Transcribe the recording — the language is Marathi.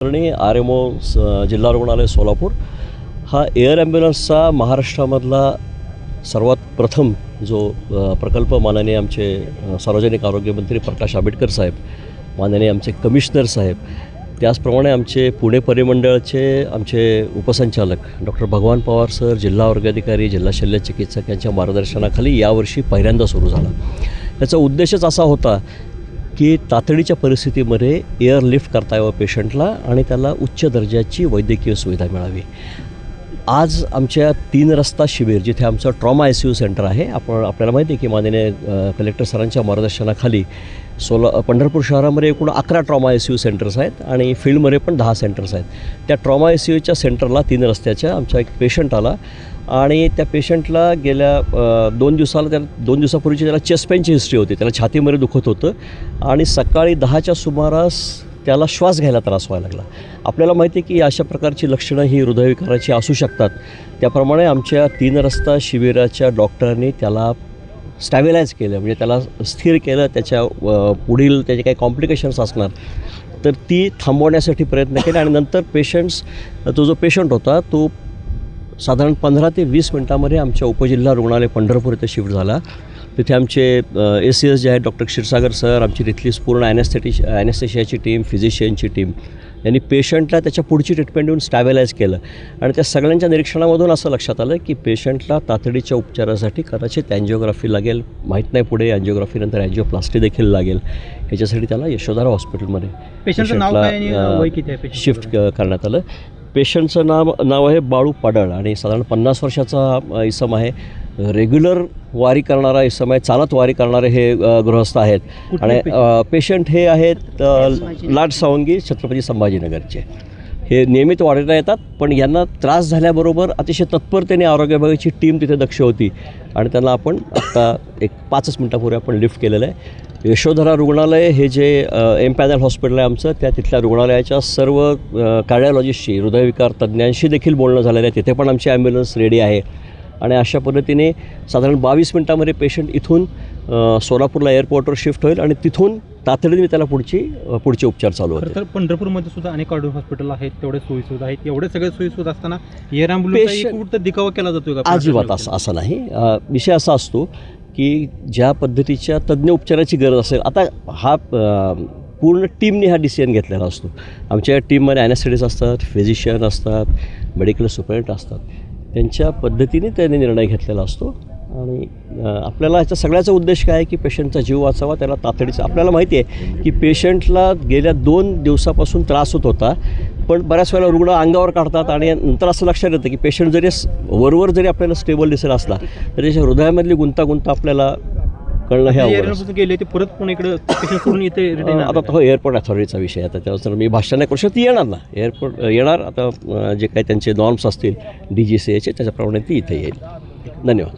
आणि RMO जिल्हा रुग्णालय सोलापूर हा एअर ॲम्ब्युलन्सचा महाराष्ट्रामधला सर्वात प्रथम जो प्रकल्प माननीय आमचे सार्वजनिक आरोग्यमंत्री प्रकाश आंबेडकर साहेब, माननीय आमचे कमिशनर साहेब, त्याचप्रमाणे आमचे पुणे परिमंडळाचे आमचे उपसंचालक डॉक्टर भगवान पवार सर, जिल्हा आरोग्याधिकारी, जिल्हा शल्य चिकित्सक यांच्या मार्गदर्शनाखाली यावर्षी पहिल्यांदा सुरू झाला. याचा उद्देशच असा होता की तातडीच्या परिस्थितीमध्ये एअरलिफ्ट करता यावं पेशंटला आणि त्याला उच्च दर्जाची वैद्यकीय सुविधा मिळावी. आज आमच्या 3 रस्ता शिबिर, जिथे आमचं ट्रॉमा ICU सेंटर आहे, आपल्याला माहिती आहे की माननीय कलेक्टर सरांच्या मार्गदर्शनाखाली पंढरपूर शहरामध्ये एकूण 11 ट्रॉमा ICU सेंटर्स आहेत आणि फील्डमध्ये पण 10 सेंटर्स आहेत. त्या ट्रॉमा ICUच्या सेंटरला 3 रस्त्याच्या आमचा एक पेशंट आला आणि त्या पेशंटला गेल्या 2 दिवसापूर्वीची त्याला चेस्ट पेनची हिस्ट्री होती. त्याला छातीमध्ये दुखत होतं आणि सकाळी 10च्या सुमारास त्याला श्वास घ्यायला त्रास व्हायला लागला. आपल्याला माहिती आहे की अशा प्रकारची लक्षणं ही हृदयविकाराची असू शकतात. त्याप्रमाणे आमच्या 3 रस्ता शिबिराच्या डॉक्टरांनी त्याला स्टॅबिलाइज केलं, म्हणजे त्याला स्थिर केलं. त्याच्या पुढील त्याचे काही कॉम्प्लिकेशन्स असणार तर ती थांबवण्यासाठी प्रयत्न केले आणि नंतर तो जो पेशंट होता तो साधारण 15 ते 20 मिनटामध्ये आमच्या उपजिल्हा रुग्णालय पंढरपूर इथे शिफ्ट झाला. तिथे आमचे ACS जे आहेत डॉक्टर क्षीरसागर सर, आमची तिथली पूर्ण ॲनेस्थेशियाची टीम, फिजिशियनची टीम यांनी पेशंटला त्याच्या पुढची ट्रीटमेंट देऊन स्टॅबिलाइज केलं. आणि त्या सगळ्यांच्या निरीक्षणामधून असं लक्षात आलं की पेशंटला तातडीच्या उपचारासाठी कदाचित अँजिओग्राफी लागेल, माहीत नाही पुढे अँजिओग्राफीनंतर अँजिओप्लास्टी देखील लागेल. याच्यासाठी त्याला यशोधरा हॉस्पिटलमध्ये पेशंटला शिफ्ट करण्यात आलं. पेशंटचं नाव आहे बाळू पडळ आणि साधारण 50 वर्षाचा इसम आहे. रेग्युलर वारी करणारा इसम आहे, चालत वारी करणारे हे गृहस्थ आहेत. आणि पेशंट हे आहेत लाडसावंगी छत्रपती संभाजीनगरचे. हे नियमित वारीला येतात, पण यांना त्रास झाल्याबरोबर अतिशय तत्परतेने आरोग्य विभागाची टीम तिथे दक्ष होती आणि त्यांना आपण आत्ता एक 5 मिनटापूर्वी आपण लिफ्ट केलेलं आहे. यशोधरा रुग्णालय हे जे एमपॅनल हॉस्पिटल आहे आमचं, तिथल्या रुग्णालयाच्या सर्व कार्डिओलॉजिस्टशी, हृदयविकार तज्ज्ञांशी देखील बोलणं झालेलं आहे. तिथे पण आमची ॲम्ब्युलन्स रेडी आहे आणि अशा पद्धतीने साधारण 22 मिनटामध्ये पेशंट इथून सोलापूरला एअरपोर्टवर शिफ्ट होईल आणि तिथून तातडीने त्याला पुढचे उपचार चालू होतील. तर पंढरपूरमध्ये सुद्धा अनेक कार्डिओ हॉस्पिटल आहेत, तेवढे सोयीसुविधा आहेत. एवढे सगळे सोयीसुविधा असताना एअर ॲम्ब्युलन्सचा दिखावा केला जातो का? अजिबात असं नाही. विषय असा असतो की ज्या पद्धतीच्या तज्ज्ञ उपचाराची गरज असेल, आता हा पूर्ण टीमने हा डिसिजन घेतलेला असतो. आमच्या टीममध्ये ॲनेस्थेटिस्ट असतात, फिजिशियन असतात, मेडिकल सुपरिटेंडेंट असतात. त्यांच्या पद्धतीने त्यांनी निर्णय घेतलेला असतो आणि आपल्याला ह्याचा सगळ्याचा उद्देश काय आहे की पेशंटचा जीव वाचावा, त्याला तातडीचा. आपल्याला माहिती आहे की पेशंटला गेल्या 2 दिवसापासून त्रास होत होता, पण बऱ्याच वेळेला रुग्ण अंगावर काढतात आणि नंतर असं लक्षात येतं की पेशंट जरी वरवर जरी आपल्याला स्टेबल दिसेल असला तरी त्याच्या हृदयामधली गुंतागुंत आपल्याला कळणं हे अवघड गेले ते परत पुन्हा इकडे पेशंट करून येते. आता तो एअरपोर्ट अथॉरिटीचा विषय आहे, त्याच्यावर मी भाष्य नाही करू शकत. ती येणार ना, एअरपोर्ट येणार. आता जे काही त्यांचे नॉर्म्स असतील DGCAचे त्याच्याप्रमाणे ती इथे येईल. धन्यवाद.